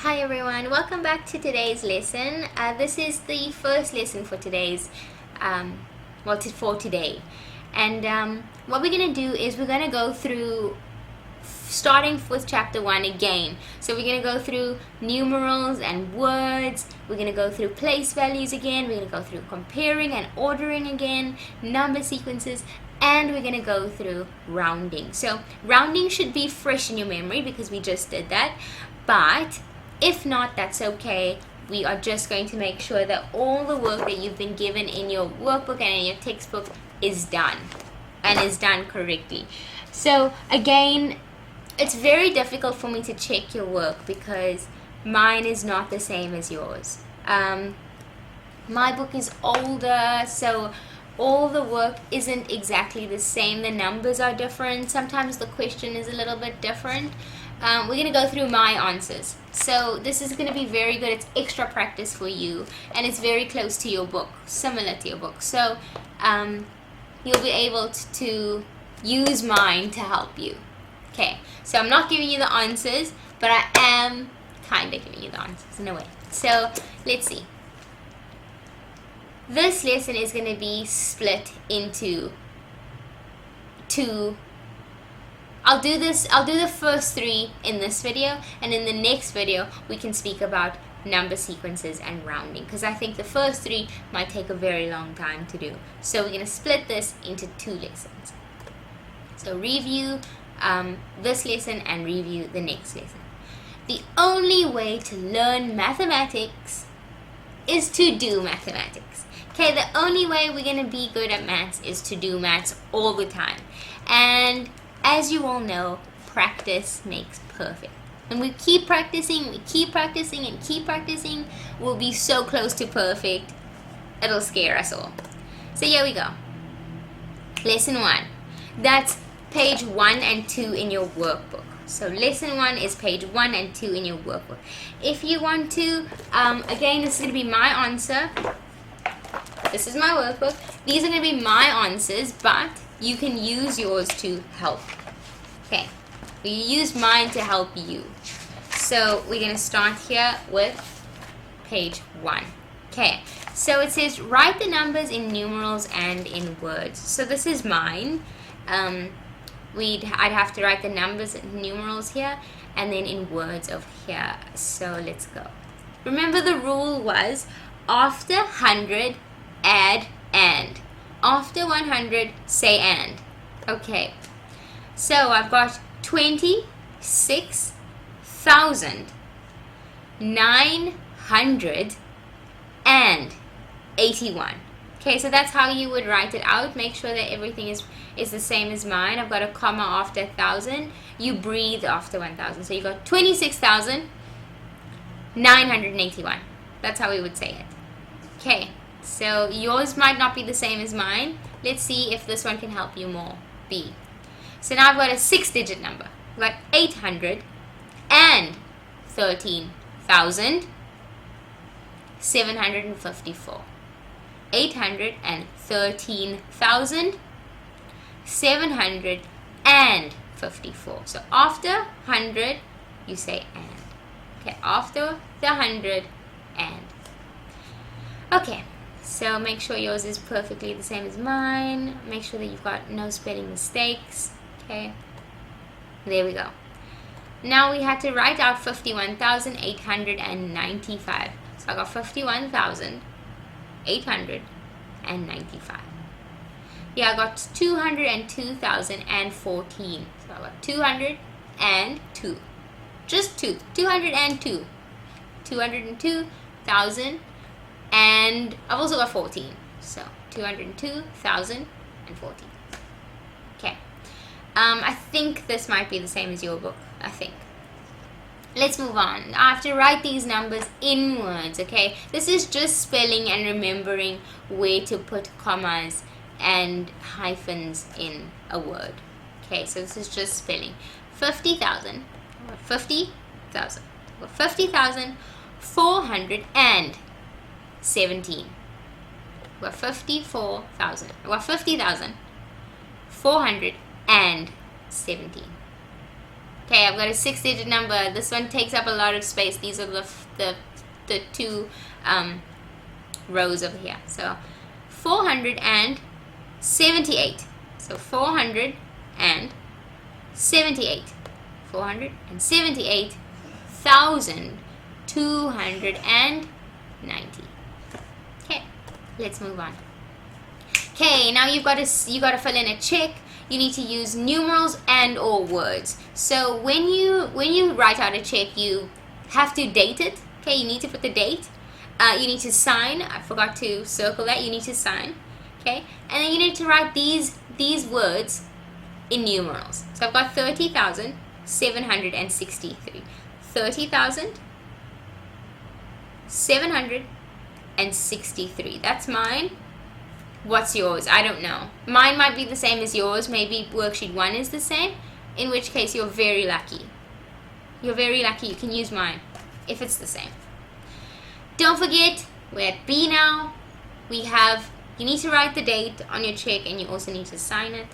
Hi everyone, welcome back to today's lesson. This is the first lesson for today's, for today. And what we're going to do is we're going to go through, starting with chapter 1 again. So we're going to go through numerals and words. We're going to go through place values again. We're going to go through comparing and ordering again, number sequences, and we're going to go through rounding. So rounding should be fresh in your memory because we just did that. But if not, that's okay. We are just going to make sure that all the work that you've been given in your workbook and in your textbook is done and is done correctly. So again, it's very difficult for me to check your work because mine is not the same as yours. My book is older, so all the work isn't exactly the same. The numbers are different. Sometimes the question is a little bit different. We're going to go through my answers. So this is going to be very good. It's extra practice for you, and it's very close to your book, similar to your book. So you'll be able to use mine to help you. Okay, so I'm not giving you the answers, but I am kind of giving you the answers in a way. So let's see. This lesson is going to be split into two. I'll do the first 3 in this video, and in the next video we can speak about number sequences and rounding, because I think the first 3 might take a very long time to do. So we're going to split this into 2 lessons. So review this lesson and review the next lesson. The only way to learn mathematics is to do mathematics. Okay, the only way we're going to be good at maths is to do maths all the time. And as you all know, practice makes perfect. When we keep practicing, and keep practicing, we'll be so close to perfect, it'll scare us all. So here we go. Lesson 1. That's page 1 and 2 in your workbook. So lesson 1 is page 1 and 2 in your workbook. If you want to, again, this is going to be my answer. This is my workbook. These are going to be my answers, but you can use yours to help. Okay, we use mine to help you. So we're going to start here with page 1. Okay, so it says write the numbers in numerals and in words. So this is mine. I'd have to write the numbers in numerals here and then in words over here. So let's go. Remember, the rule was after 100 add and. After 100 say and. Okay, so I've got 26,981. Okay, so that's how you would write it out. Make sure that everything is the same as mine. I've got a comma after 1,000. You breathe after 1,000. So you've got 26,981. That's how we would say it. Okay, so yours might not be the same as mine. Let's see if this one can help you more. B. So now I've got a 6-digit number. I've got 813,754. 813,754. So after 100, you say and. Okay, after the 100, and. Okay, so make sure yours is perfectly the same as mine. Make sure that you've got no spelling mistakes. Okay, there we go. Now we had to write out 51,895. So I got 51,895. Yeah, I got 202,014. So I got 202. Just 2. 202. 202,000. And I've also got 14. So 202,014. Okay. I think this might be the same as your book. I think. Let's move on. I have to write these numbers in words, okay? This is just spelling and remembering where to put commas and hyphens in a word. Okay, so this is just spelling. 50,000. 50,000. 50,417. We're 54,000. We're 50,417. Okay, I've got a 6-digit number. This one takes up a lot of space. These are the two rows over here. So 478. So 478. 478,290. Okay, let's move on. Okay, now you got to fill in a check. You need to use numerals and or words. So when you write out a check, you have to date it. Okay, you need to put the date. You need to sign. I forgot to circle that. You need to sign. Okay, and then you need to write these words in numerals. So I've got 30,763. 30,763. That's mine. What's yours? I don't know. Mine might be the same as yours. Maybe worksheet 1 is the same, in which case you're very lucky. You're very lucky. You can use mine if it's the same. Don't forget, we're at B now. You need to write the date on your check, and you also need to sign it.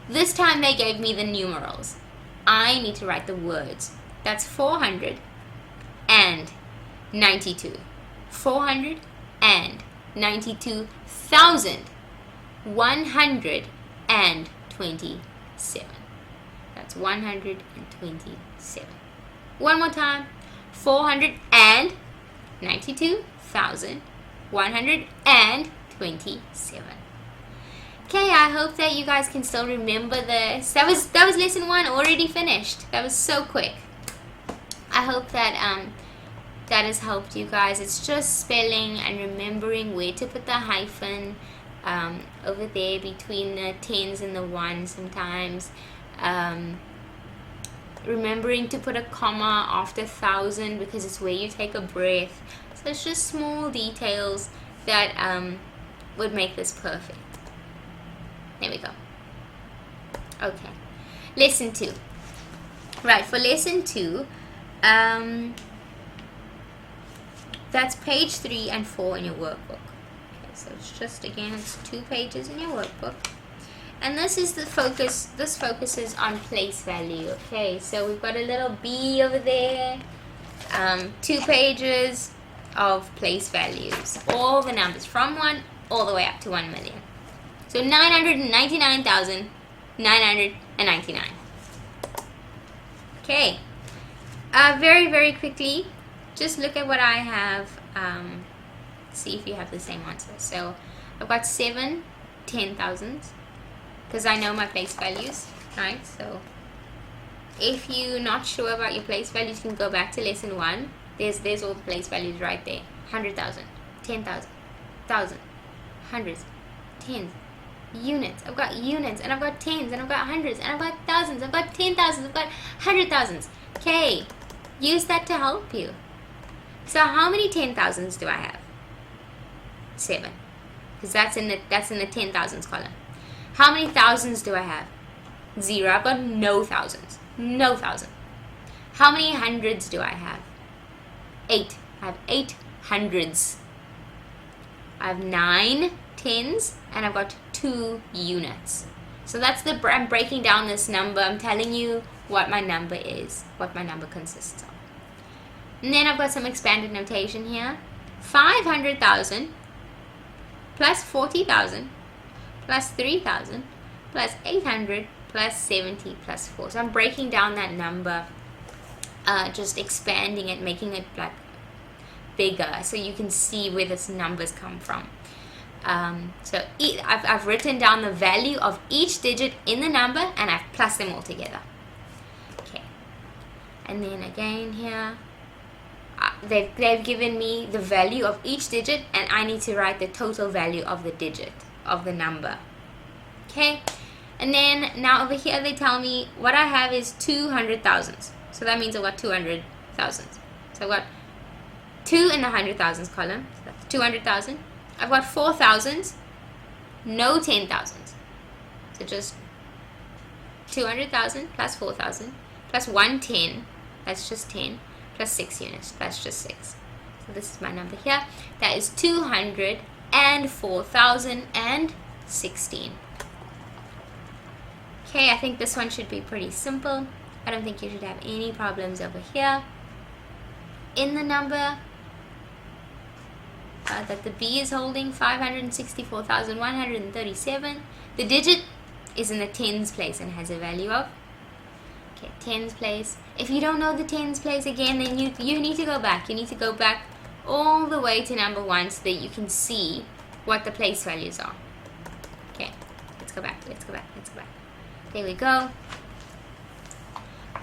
This time they gave me the numerals. I need to write the words. That's 492. 492,127. That's 127. One more time. 492,127. Okay, I hope that you guys can still remember this. That was lesson 1 already finished. That was so quick. I hope that that has helped you guys. It's just spelling and remembering where to put the hyphen over there between the 10s and the 1s sometimes. Remembering to put a comma after 1,000 because it's where you take a breath. So it's just small details that would make this perfect. There we go. Okay. Lesson 2. Right, for lesson 2, that's page 3 and 4 in your workbook. Okay, so it's just, again, it's 2 pages in your workbook. And this is the focus. This focuses on place value. Okay, so we've got a little B over there. 2 pages of place values. All the numbers from 1 all the way up to 1 million. So 999,999. Okay. Very, very quickly, just look at what I have. See if you have the same answer. So I've got 7 10,000s because I know my place values, right? So if you're not sure about your place values, you can go back to lesson 1. There's all the place values right there. 100,000, 10,000, 1,000, hundreds, tens, units. I've got units, and I've got tens, and I've got hundreds, and I've got thousands, I've got 10,000s, I've got 100,000s. Okay, use that to help you. So how many 10,000s do I have? 7, because that's in the 10,000s column. How many thousands do I have? 0. I've got no thousands. No thousand. How many hundreds do I have? 8. I have 8 hundreds. I have 9 tens, and I've got 2 units. So that's I'm breaking down this number. I'm telling you what my number is, what my number consists of. And then I've got some expanded notation here. 500,000 plus 40,000 plus 3,000 plus 800 plus 70 plus 4. So I'm breaking down that number, just expanding it, making it like bigger so you can see where this numbers come from. So I've written down the value of each digit in the number, and I've plus them all together. Okay, and then again here, they've given me the value of each digit, and I need to write the total value of the digit of the number. Okay, and then now over here they tell me what I have is 200,000s. So that means I've got 200,000. So I've got 2 in the 100,000s column. So that's 200,000. I've got 4,000s, no 10,000s. So just 200,000 plus 4,000 plus 110, that's just 10, plus 6 units, that's just 6. So this is my number here. That is 204,016. Okay, I think this one should be pretty simple. I don't think you should have any problems over here. In the number that the B is holding, 564,137, the digit is in the tens place and has a value of, okay, tens place. If you don't know the tens place again, then you need to go back. You need to go back all the way to number 1 so that you can see what the place values are. Okay, let's go back. There we go.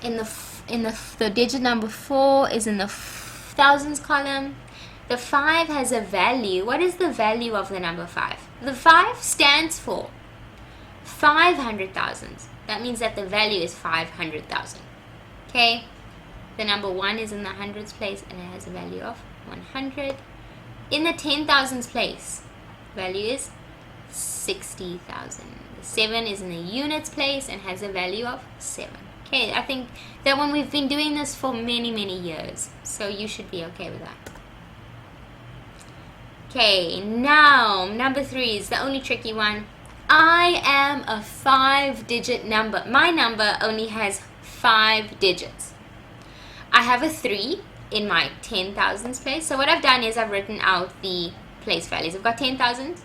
In the digit number 4 is in the thousands column. The 5 has a value. What is the value of the number 5? The 5 stands for 500,000. That means that the value is 500,000. Okay? The number 1 is in the hundreds place and it has a value of 100. In the 10,000s place, value is 60,000. The 7 is in the units place and has a value of 7. Okay, I think that one we've been doing this for many years, so you should be okay with that. Okay, now number 3 is the only tricky one. I am a 5-digit number. My number only has 5 digits. I have a 3 in my 10,000s place. So what I've done is I've written out the place values. I've got 10,000,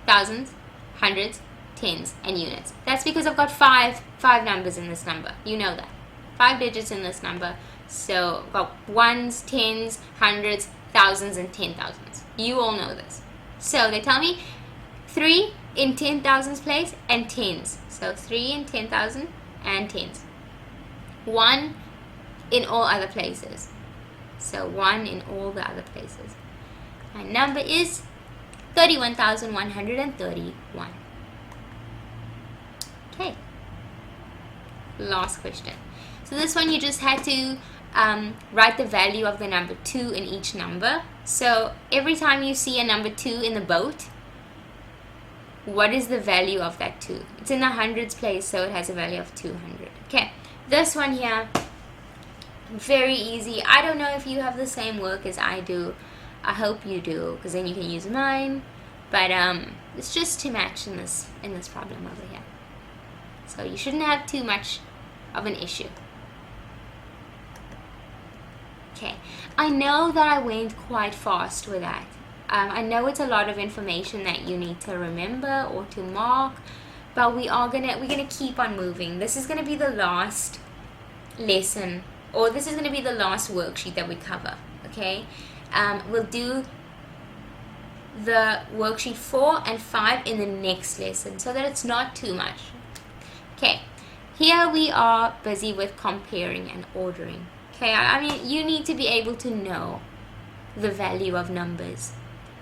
thousands, hundreds, tens, and units. That's because I've got five numbers in this number. You know that. 5 digits in this number. So I've got ones, tens, hundreds, thousands, and 10,000s. You all know this. So they tell me 3 in 10,000s place and tens. So 3 in 10,000 and tens. 1 in all other places. So 1 in all the other places. My number is 31,131. Okay. Last question. So this one you just had to write the value of the number 2 in each number. So every time you see a number 2 in the boat, what is the value of that 2? It's in the hundreds place, so it has a value of 200. Okay, this one here, very easy. I don't know if you have the same work as I do. I hope you do, because then you can use mine. But it's just to match in this problem over here. So you shouldn't have too much of an issue. Okay, I know that I went quite fast with that. I know it's a lot of information that you need to remember or to mark, but we're gonna keep on moving. This is gonna be the last lesson, or this is gonna be the last worksheet that we cover. Okay, we'll do the worksheet 4 and 5 in the next lesson so that it's not too much. Okay, here we are busy with comparing and ordering. Okay, I mean, you need to be able to know the value of numbers.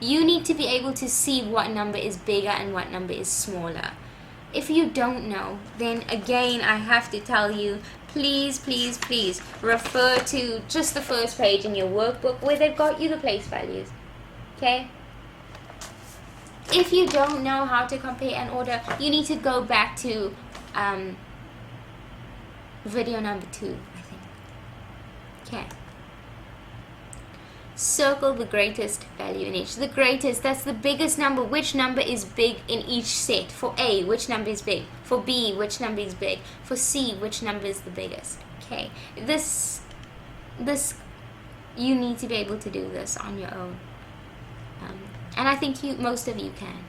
You need to be able to see what number is bigger and what number is smaller. If you don't know, then again, I have to tell you, please refer to just the first page in your workbook where they've got you the place values. Okay? If you don't know how to compare and order, you need to go back to video number 2, I think. Okay. Circle the greatest value in each. The greatest, that's the biggest number. Which number is big in each set? For A, which number is big? For B, which number is big? For C, which number is the biggest? Okay. This you need to be able to do this on your own. And I think most of you can.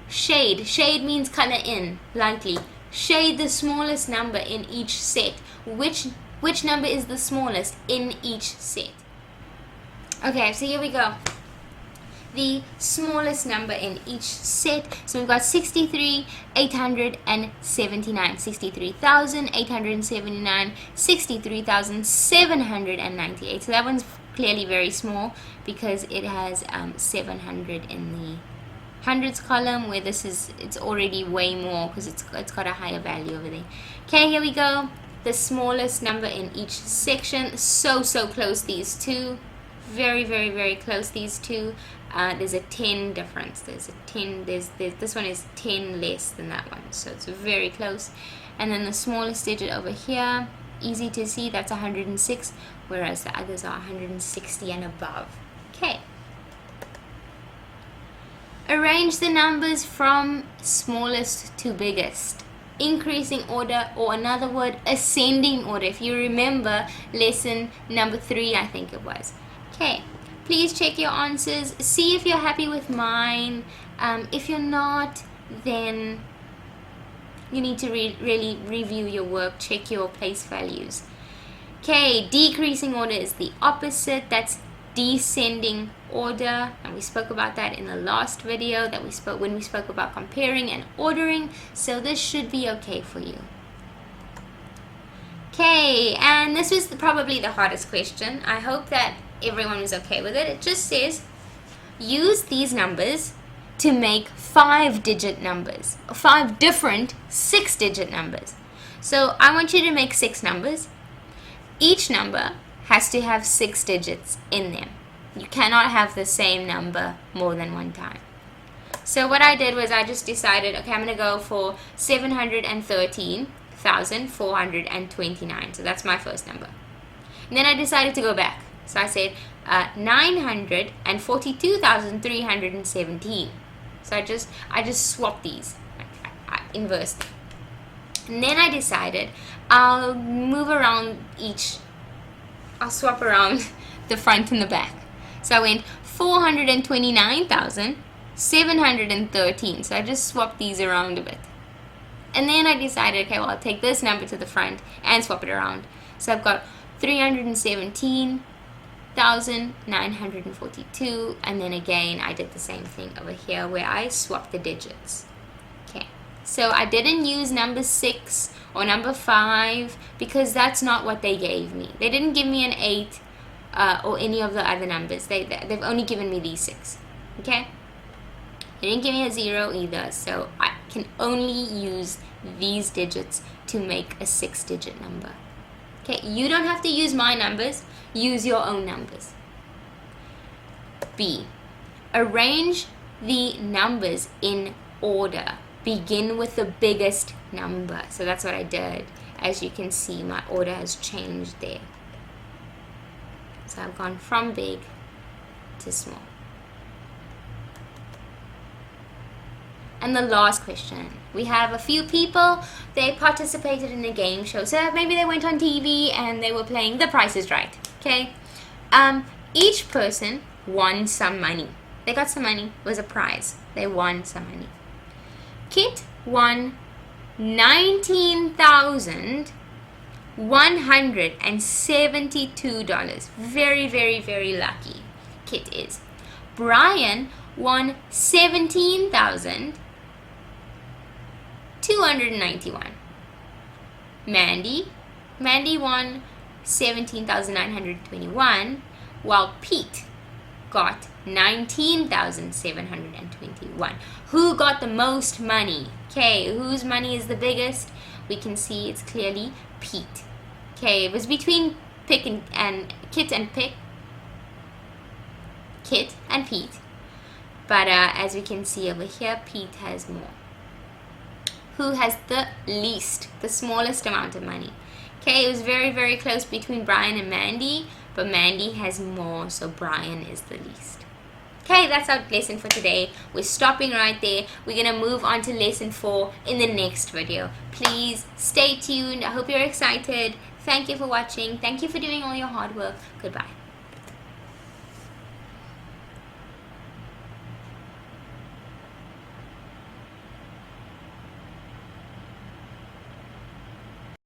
Shade. Shade means color in, lightly. Shade the smallest number in each set. Which number is the smallest in each set? Okay, so here we go. The smallest number in each set. So we've got 63,879, 63,879, 63,798. So that one's clearly very small because it has 700 in the hundreds column, where it's already way more because it's got a higher value over there. Okay, here we go. The smallest number in each section. So close, these two. Very close, these two. There's a 10 difference. There's a 10. This one is 10 less than that one, so it's very close. And then the smallest digit over here, easy to see, that's 106, whereas the others are 160 and above. Okay. Arrange the numbers from smallest to biggest increasing order, or another word, ascending order. If you remember lesson number 3, I think it was. Okay, please check your answers. See if you're happy with mine. If you're not, then you need to really review your work, check your place values. Okay, decreasing order is the opposite. That's descending order, and we spoke about that in the last video when we spoke about comparing and ordering, so this should be okay for you. Okay, and this was probably the hardest question. I hope that everyone was okay with it. It just says use these numbers to make 5-digit numbers, 5 different 6-digit numbers. So I want you to make 6 numbers. Each number has to have 6 digits in them. You cannot have the same number more than one time. So what I did was I just decided, okay, I'm going to go for 713,429. So that's my first number. And then I decided to go back. So I said 942,317. So I just swapped these. I inversed them. And then I decided I'll move around I'll swap around the front and the back. So I went 429,713. So I just swapped these around a bit. And then I decided, okay, well, I'll take this number to the front and swap it around. So I've got 317,942. And then again, I did the same thing over here where I swapped the digits. Okay. So I didn't use number 6 or number 5 because that's not what they gave me. They didn't give me an 8 or any of the other numbers. They've only given me these 6. Okay? They didn't give me a 0 either, so I can only use these digits to make a 6-digit number. Okay? You don't have to use my numbers. Use your own numbers. B. Arrange the numbers in order. Begin with the biggest number. So that's what I did. As you can see, my order has changed there. So I've gone from big to small. And the last question. We have a few people, they participated in a game show. So maybe they went on TV and they were playing The Price is Right. Okay? Each person won some money. They got some money. It was a prize. They won some money. Kit won $19,172. Very, very, very lucky Kit is. Brian won $17,291. Mandy won $17,921, while Pete got $19,721. Who got the most money? Okay, whose money is the biggest? We can see it's clearly Pete. Okay, it was between Kit and Pete. But as we can see over here, Pete has more. Who has the least, the smallest amount of money? Okay, it was very, very close between Brian and Mandy, but Mandy has more, so Brian is the least. Okay, that's our lesson for today. We're stopping right there. We're going to move on to lesson 4 in the next video. Please stay tuned. I hope you're excited. Thank you for watching. Thank you for doing all your hard work. Goodbye.